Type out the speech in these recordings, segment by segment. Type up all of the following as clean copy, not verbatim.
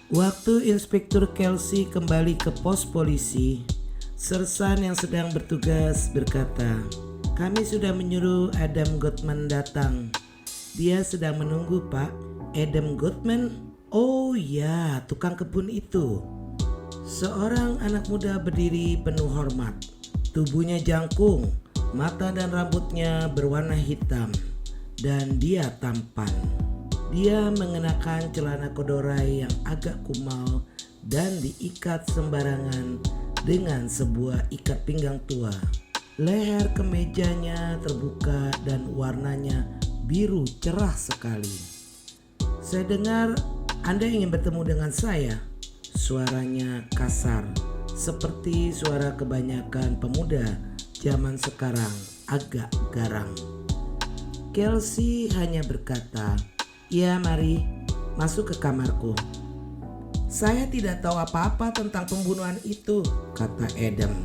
Waktu Inspektur Kelsey kembali ke pos polisi, sersan yang sedang bertugas berkata, "Kami sudah menyuruh Adam Goodman datang. Dia sedang menunggu, Pak." Adam Goodman? Oh ya, tukang kebun itu. Seorang anak muda berdiri penuh hormat. Tubuhnya jangkung, mata dan rambutnya berwarna hitam, dan dia tampan. Dia mengenakan celana kodorai yang agak kumal dan diikat sembarangan dengan sebuah ikat pinggang tua. Leher kemejanya terbuka dan warnanya biru cerah sekali. "Saya dengar Anda ingin bertemu dengan saya." Suaranya kasar, seperti suara kebanyakan pemuda zaman sekarang, agak garang. Kelsey hanya berkata, "Ya, mari masuk ke kamarku." "Saya tidak tahu apa-apa tentang pembunuhan itu," kata Adam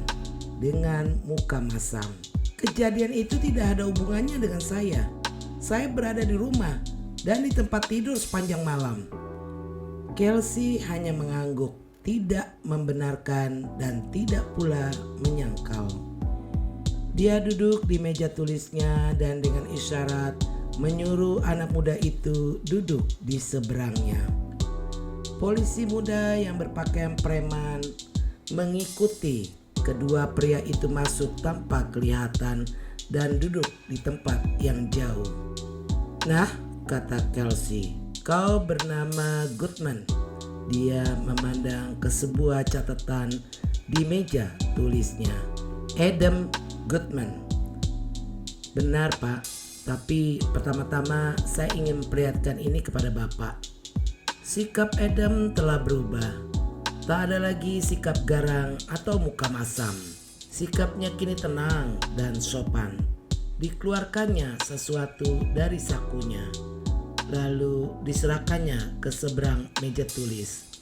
dengan muka masam. "Kejadian itu tidak ada hubungannya dengan saya. Saya berada di rumah dan di tempat tidur sepanjang malam." Kelsey hanya mengangguk, tidak membenarkan dan tidak pula menyangkal. Dia duduk di meja tulisnya dan dengan isyarat menyuruh anak muda itu duduk di seberangnya. Polisi muda yang berpakaian preman mengikuti kedua pria itu masuk tanpa kelihatan dan duduk di tempat yang jauh. "Nah," kata Kelsey, "kau bernama Goodman." Dia memandang ke sebuah catatan di meja tulisnya. "Adam Goodman." "Benar, Pak. Tapi pertama-tama saya ingin memperlihatkan ini kepada Bapak." Sikap Adam telah berubah. Tak ada lagi sikap garang atau muka masam. Sikapnya kini tenang dan sopan. Dikeluarkannya sesuatu dari sakunya, lalu diserahkannya ke seberang meja tulis.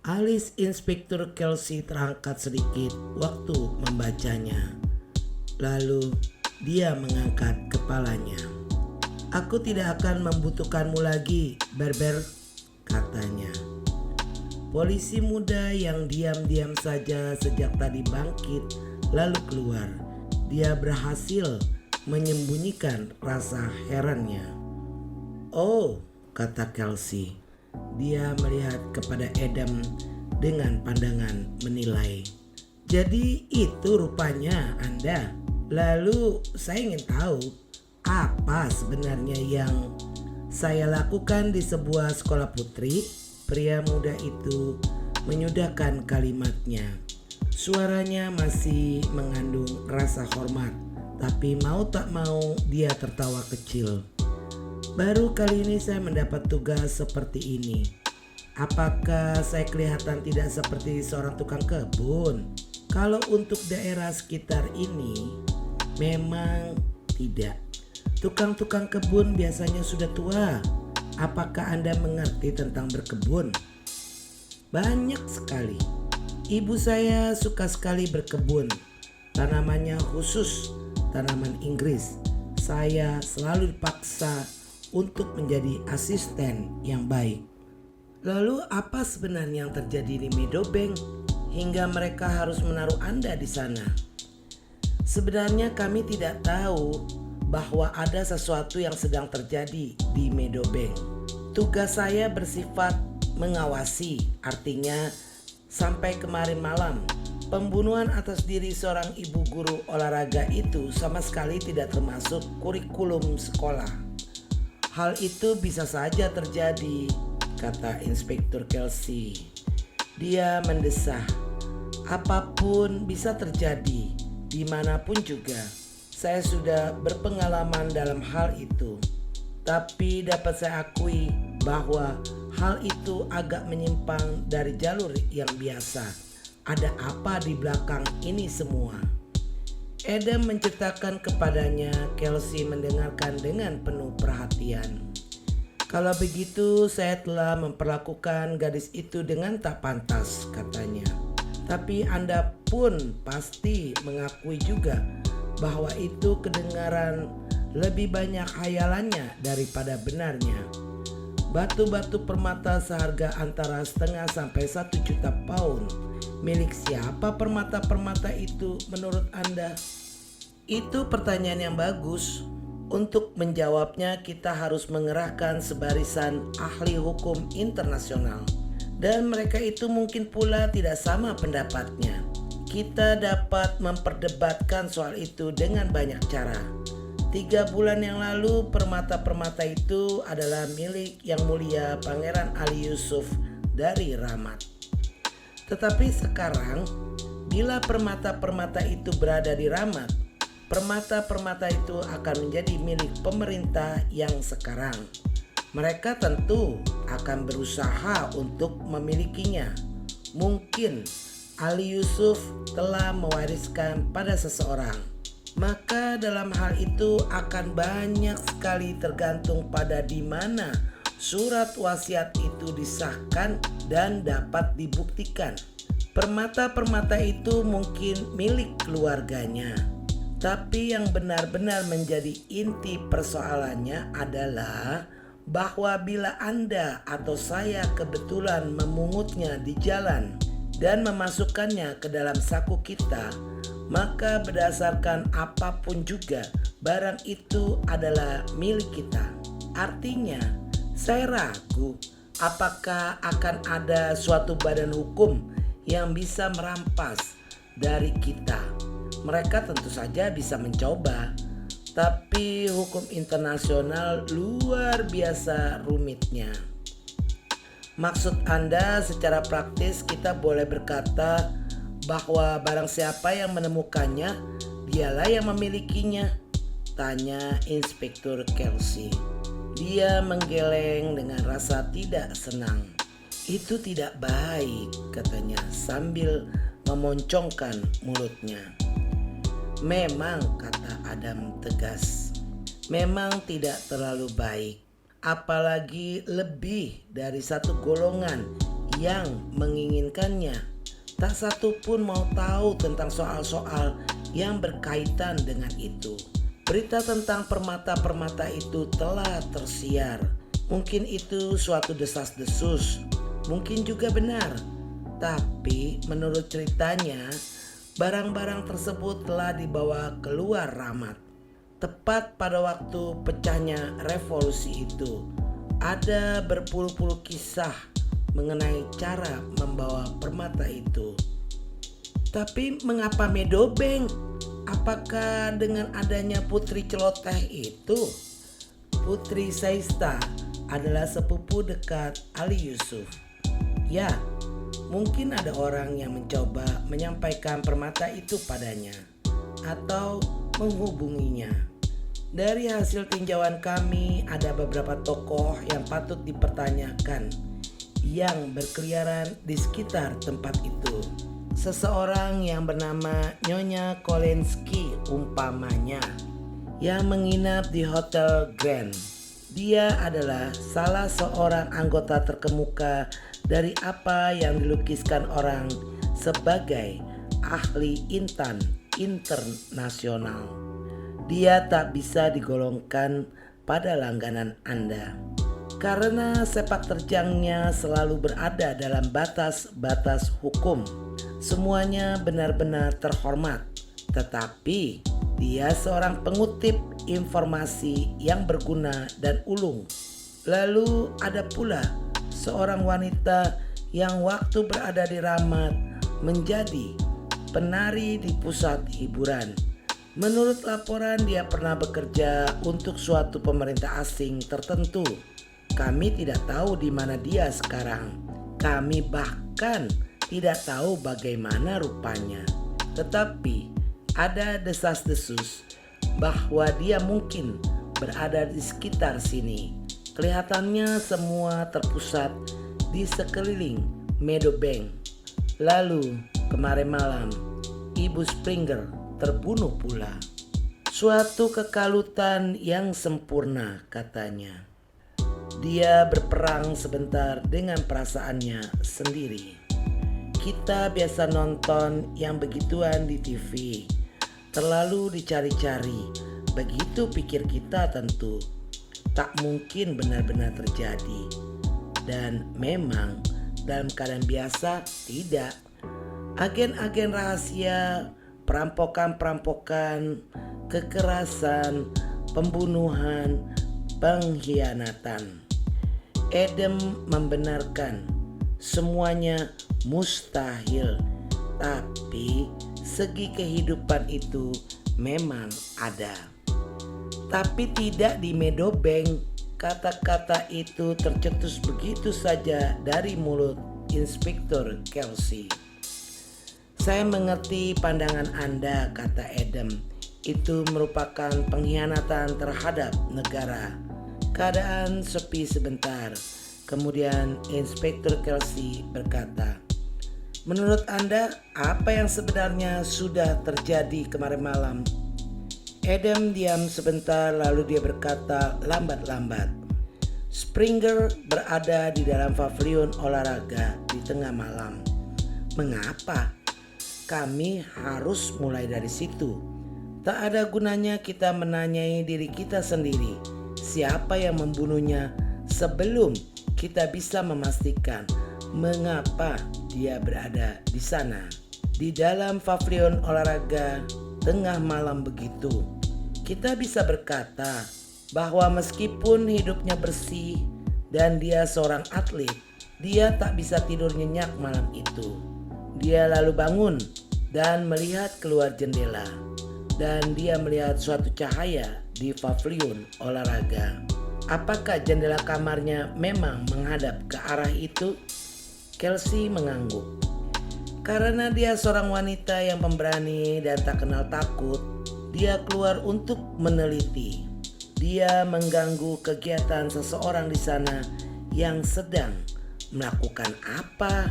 Alis Inspektur Kelsey terangkat sedikit waktu membacanya. Lalu dia mengangkat kepalanya. "Aku tidak akan membutuhkanmu lagi, Berber," katanya. Polisi muda yang diam-diam saja sejak tadi bangkit lalu keluar. Dia berhasil menyembunyikan rasa herannya. "Oh," kata Kelsey. Dia melihat kepada Adam dengan pandangan menilai. "Jadi itu rupanya Anda. Lalu saya ingin tahu apa sebenarnya yang saya lakukan di sebuah sekolah putri?" Pria muda itu menyudahkan kalimatnya. Suaranya masih mengandung rasa hormat, tapi mau tak mau dia tertawa kecil. "Baru kali ini saya mendapat tugas seperti ini. Apakah saya kelihatan tidak seperti seorang tukang kebun? Kalau untuk daerah sekitar ini, memang tidak. Tukang-tukang kebun biasanya sudah tua. Apakah Anda mengerti tentang berkebun?" "Banyak sekali. Ibu saya suka sekali berkebun. Tanamannya khusus tanaman Inggris. Saya selalu dipaksa untuk menjadi asisten yang baik." "Lalu apa sebenarnya yang terjadi di Meadowbank hingga mereka harus menaruh Anda di sana?" "Sebenarnya kami tidak tahu bahwa ada sesuatu yang sedang terjadi di Meadowbank. Tugas saya bersifat mengawasi, artinya sampai kemarin malam, pembunuhan atas diri seorang ibu guru olahraga itu sama sekali tidak termasuk kurikulum sekolah. Hal itu bisa saja terjadi," kata Inspektur Kelsey. Dia mendesah, "Apapun bisa terjadi, dimanapun juga. Saya sudah berpengalaman dalam hal itu. Tapi dapat saya akui bahwa hal itu agak menyimpang dari jalur yang biasa. Ada apa di belakang ini semua?" Adam menceritakan kepadanya. Kelsey mendengarkan dengan penuh perhatian. "Kalau begitu saya telah memperlakukan gadis itu dengan tak pantas," katanya. "Tapi Anda pun pasti mengakui juga bahwa itu kedengaran lebih banyak hayalannya daripada benarnya." Batu-batu permata seharga antara setengah sampai 1 juta pound. Milik siapa permata-permata itu menurut Anda? Itu pertanyaan yang bagus. Untuk menjawabnya kita harus mengerahkan sebarisan ahli hukum internasional. Dan mereka itu mungkin pula tidak sama pendapatnya. Kita dapat memperdebatkan soal itu dengan banyak cara. 3 bulan yang lalu permata-permata itu adalah milik Yang Mulia Pangeran Ali Yusuf dari Ramat. Tetapi sekarang, bila permata-permata itu berada di Ramat, permata-permata itu akan menjadi milik pemerintah yang sekarang. Mereka tentu akan berusaha untuk memilikinya. Mungkin Ali Yusuf telah mewariskan pada seseorang. Maka dalam hal itu akan banyak sekali tergantung pada di mana surat wasiat itu disahkan dan dapat dibuktikan. Permata-permata itu mungkin milik keluarganya. Tapi yang benar-benar menjadi inti persoalannya adalah bahwa bila Anda atau saya kebetulan memungutnya di jalan dan memasukkannya ke dalam saku kita, maka berdasarkan apapun juga barang itu adalah milik kita. Artinya, saya ragu apakah akan ada suatu badan hukum yang bisa merampas dari kita. Mereka tentu saja bisa mencoba, tapi hukum internasional luar biasa rumitnya. Maksud Anda secara praktis kita boleh berkata bahwa barang siapa yang menemukannya, dialah yang memilikinya? Tanya Inspektur Kelsey. Dia menggeleng dengan rasa tidak senang. Itu tidak baik, katanya sambil memoncongkan mulutnya. Memang, kata Adam tegas, memang tidak terlalu baik. Apalagi lebih dari satu golongan yang menginginkannya. Tak satu pun mau tahu tentang soal-soal yang berkaitan dengan itu. Berita tentang permata-permata itu telah tersiar. Mungkin itu suatu desas-desus, mungkin juga benar. Tapi menurut ceritanya, barang-barang tersebut telah dibawa keluar Ramat. Tepat pada waktu pecahnya revolusi itu, ada berpuluh-puluh kisah mengenai cara membawa permata itu. Tapi mengapa Medobeng? Apakah dengan adanya Putri Celoteh itu? Putri Saista adalah sepupu dekat Ali Yusuf. Ya, mungkin ada orang yang mencoba menyampaikan permata itu padanya atau menghubunginya. Dari hasil tinjauan kami, ada beberapa tokoh yang patut dipertanyakan yang berkeliaran di sekitar tempat itu. Seseorang yang bernama Nyonya Kolensky umpamanya, yang menginap di Hotel Grand. Dia adalah salah seorang anggota terkemuka dari apa yang dilukiskan orang sebagai ahli intan internasional. Dia tak bisa digolongkan pada langganan Anda. Karena sepak terjangnya selalu berada dalam batas-batas hukum. Semuanya benar-benar terhormat. Tetapi dia seorang pengutip informasi yang berguna dan ulung. Lalu ada pula seorang wanita yang waktu berada di Ramat menjadi penari di pusat hiburan. Menurut laporan dia pernah bekerja untuk suatu pemerintah asing tertentu. Kami tidak tahu di mana dia sekarang. Kami bahkan tidak tahu bagaimana rupanya. Tetapi ada desas-desus bahwa dia mungkin berada di sekitar sini. Kelihatannya semua terpusat di sekeliling Meadowbank. Lalu kemarin malam Ibu Springer terbunuh pula. Suatu kekalutan yang sempurna, katanya. Dia berperang sebentar dengan perasaannya sendiri. Kita biasa nonton yang begituan di TV. Terlalu dicari-cari. Begitu pikir kita tentu. Tak mungkin benar-benar terjadi. Dan memang dalam keadaan biasa tidak. Agen-agen rahasia, perampokan-perampokan, kekerasan, pembunuhan, pengkhianatan. Adam membenarkan semuanya mustahil, tapi segi kehidupan itu memang ada. Tapi tidak di Meadowbank. Kata-kata itu tercetus begitu saja dari mulut Inspektur Kelsey. Saya mengerti pandangan Anda, kata Adam. Itu merupakan pengkhianatan terhadap negara. Keadaan sepi sebentar. Kemudian Inspektur Kelsey berkata, menurut Anda, apa yang sebenarnya sudah terjadi kemarin malam? Adam diam sebentar lalu dia berkata lambat-lambat. Springer berada di dalam pavilion olahraga di tengah malam. Mengapa? Kami harus mulai dari situ. Tak ada gunanya kita menanyai diri kita sendiri siapa yang membunuhnya sebelum kita bisa memastikan mengapa dia berada di sana. Di dalam pavilion olahraga tengah malam begitu, kita bisa berkata bahwa meskipun hidupnya bersih dan dia seorang atlet, dia tak bisa tidur nyenyak malam itu. Dia lalu bangun dan melihat keluar jendela, dan dia melihat suatu cahaya di pavilion olahraga. Apakah jendela kamarnya memang menghadap ke arah itu? Kelsey mengangguk. Karena dia seorang wanita yang pemberani dan tak kenal takut, dia keluar untuk meneliti. Dia mengganggu kegiatan seseorang di sana yang sedang melakukan apa,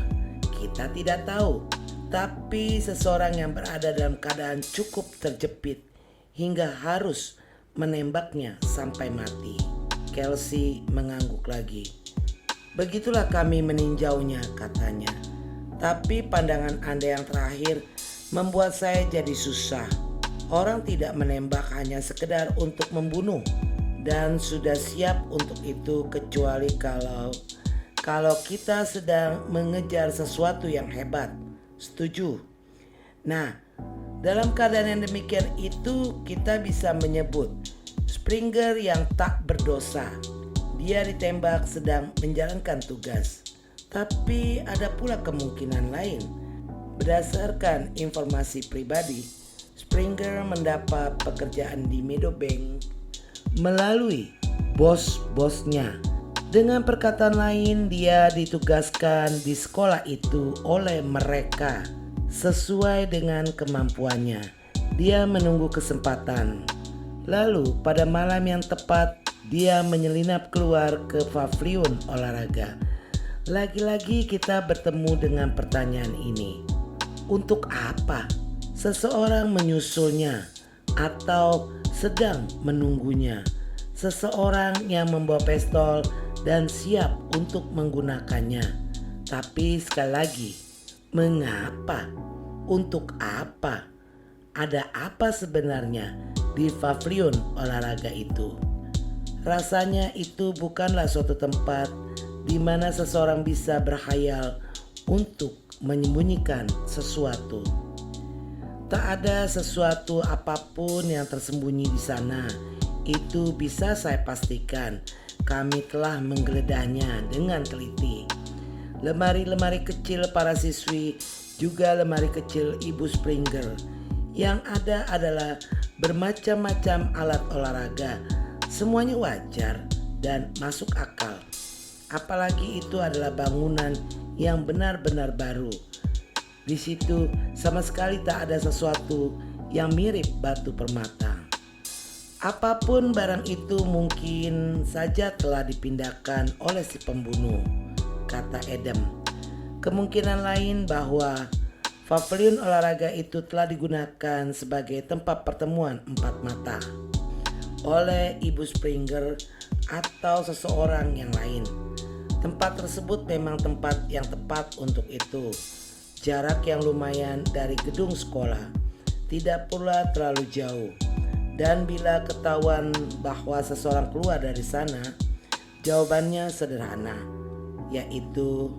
kita tidak tahu. Tapi seseorang yang berada dalam keadaan cukup terjepit hingga harus menembaknya sampai mati. Kelsey mengangguk lagi. Begitulah kami meninjaunya, katanya. Tapi pandangan Anda yang terakhir membuat saya jadi susah. Orang tidak menembak hanya sekedar untuk membunuh dan sudah siap untuk itu kecuali kalau kita sedang mengejar sesuatu yang hebat. Setuju? Nah, dalam keadaan yang demikian itu kita bisa menyebut Springer yang tak berdosa. Dia ditembak sedang menjalankan tugas. Tapi ada pula kemungkinan lain. Berdasarkan informasi pribadi, Springer mendapat pekerjaan di Meadowbank melalui bos-bosnya. Dengan perkataan lain, dia ditugaskan di sekolah itu oleh mereka sesuai dengan kemampuannya. Dia menunggu kesempatan. Lalu pada malam yang tepat, dia menyelinap keluar ke pavilion olahraga. Lagi-lagi kita bertemu dengan pertanyaan ini. Untuk apa seseorang menyusulnya atau sedang menunggunya? Seseorang yang membawa pistol dan siap untuk menggunakannya. Tapi sekali lagi, mengapa? Untuk apa? Ada apa sebenarnya di pavilion olahraga itu? Rasanya itu bukanlah suatu tempat di mana seseorang bisa berkhayal untuk menyembunyikan sesuatu. Tak ada sesuatu apapun yang tersembunyi di sana. Itu bisa saya pastikan. Kami telah menggeledahnya dengan teliti. Lemari-lemari kecil para siswi, juga lemari kecil Ibu Springer. Yang ada adalah bermacam-macam alat olahraga. Semuanya wajar dan masuk akal. Apalagi itu adalah bangunan yang benar-benar baru. Di situ sama sekali tak ada sesuatu yang mirip batu permata. Apapun barang itu mungkin saja telah dipindahkan oleh si pembunuh, kata Adam. Kemungkinan lain bahwa pavilion olahraga itu telah digunakan sebagai tempat pertemuan empat mata oleh Ibu Springer atau seseorang yang lain. Tempat tersebut memang tempat yang tepat untuk itu. Jarak yang lumayan dari gedung sekolah, tidak pula terlalu jauh. Dan bila ketahuan bahwa seseorang keluar dari sana, jawabannya sederhana. yaitu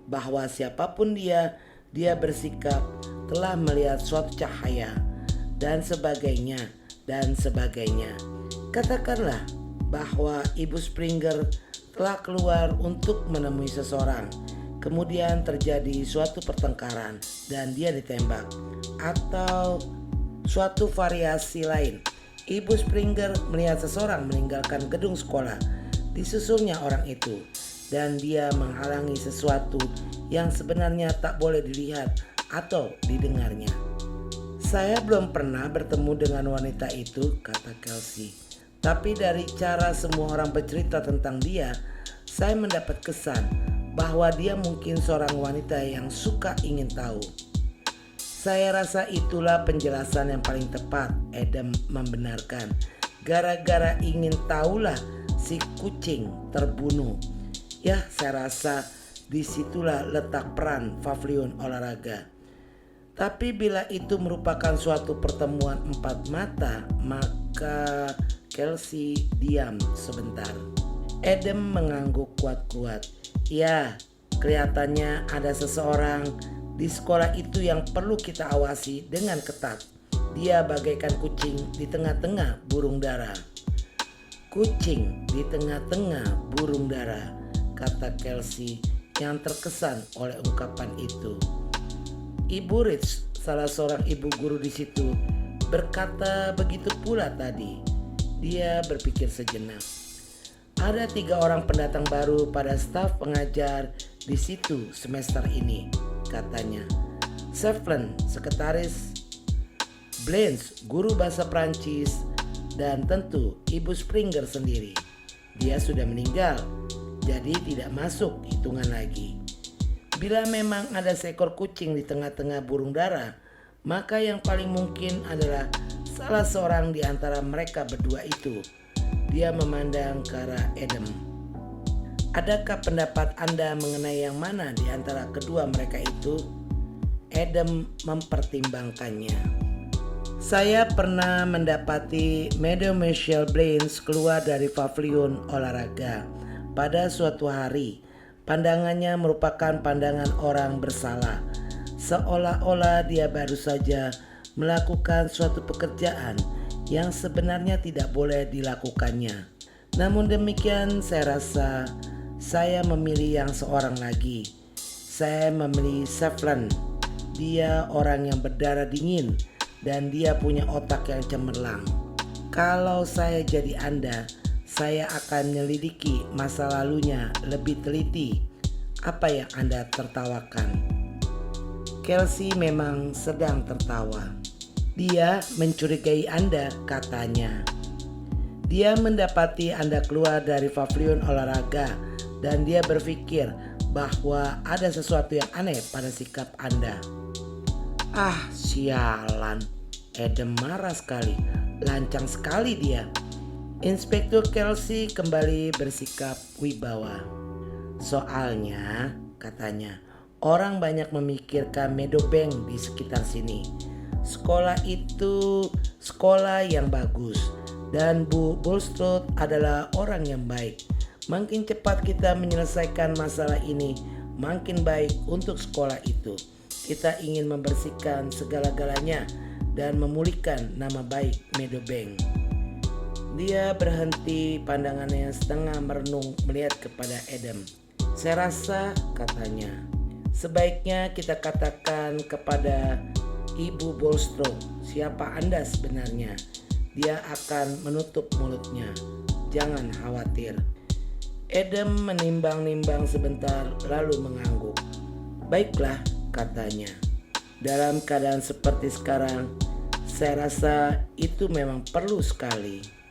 bahwa siapapun dia bersikap telah melihat suatu cahaya dan sebagainya dan sebagainya. Katakanlah bahwa Ibu Springer telah keluar untuk menemui seseorang. Kemudian terjadi suatu pertengkaran dan dia ditembak. Atau suatu variasi lain. Ibu Springer melihat seseorang meninggalkan gedung sekolah. Disusulnya orang itu dan dia menghalangi sesuatu yang sebenarnya tak boleh dilihat atau didengarnya. Saya belum pernah bertemu dengan wanita itu, kata Kelsey. Tapi dari cara semua orang bercerita tentang dia, saya mendapat kesan bahwa dia mungkin seorang wanita yang suka ingin tahu. Saya rasa itulah penjelasan yang paling tepat, Adam membenarkan. Gara-gara ingin tahulah si kucing terbunuh. Ya, saya rasa disitulah letak peran pavilion olahraga. Tapi bila itu merupakan suatu pertemuan empat mata, maka Kelsey diam sebentar. Adam mengangguk kuat-kuat. Ya, kelihatannya ada seseorang di sekolah itu yang perlu kita awasi dengan ketat. Dia bagaikan kucing di tengah-tengah burung dara. Kucing di tengah-tengah burung dara, kata Kelsey yang terkesan oleh ungkapan itu. Ibu Rich, salah seorang ibu guru di situ, berkata begitu pula tadi. Dia berpikir sejenak. Ada 3 orang pendatang baru pada staf pengajar di situ semester ini, katanya. Sevlin, sekretaris, Blanche, guru bahasa Prancis, dan tentu Ibu Springer sendiri. Dia sudah meninggal, jadi tidak masuk hitungan lagi. Bila memang ada seekor kucing di tengah-tengah burung dara, maka yang paling mungkin adalah salah seorang di antara mereka berdua itu. Dia memandang ke arah Adam. Adakah pendapat Anda mengenai yang mana di antara kedua mereka itu? Adam mempertimbangkannya. Saya pernah mendapati Mademoiselle Blanche keluar dari pavilion olahraga pada suatu hari. Pandangannya merupakan pandangan orang bersalah, seolah-olah dia baru saja melakukan suatu pekerjaan yang sebenarnya tidak boleh dilakukannya. Namun demikian, saya rasa saya memilih yang seorang lagi. Saya memilih Sevlin. Dia orang yang berdarah dingin dan dia punya otak yang cemerlang. Kalau saya jadi Anda, saya akan menyelidiki masa lalunya lebih teliti. Apa yang Anda tertawakan? Kelsey memang sedang tertawa. Dia mencurigai Anda, katanya. Dia mendapati Anda keluar dari pavilion olahraga dan dia berpikir bahwa ada sesuatu yang aneh pada sikap Anda. Ah, sialan. Adam marah sekali. Lancang sekali dia. Inspektur Kelsey kembali bersikap wibawa. Soalnya, katanya, orang banyak memikirkan Meadowbank di sekitar sini. Sekolah itu sekolah yang bagus dan Bu Bulstrode adalah orang yang baik. Makin cepat kita menyelesaikan masalah ini, makin baik untuk sekolah itu. Kita ingin membersihkan segala-galanya dan memulihkan nama baik Meadowbank. Dia berhenti, pandangannya setengah merenung melihat kepada Adam. Saya rasa, katanya, sebaiknya kita katakan kepada Ibu Bulstrode siapa Anda sebenarnya. Dia akan menutup mulutnya. Jangan khawatir. Adam menimbang-nimbang sebentar lalu mengangguk. Baiklah, katanya. Dalam keadaan seperti sekarang, saya rasa itu memang perlu sekali.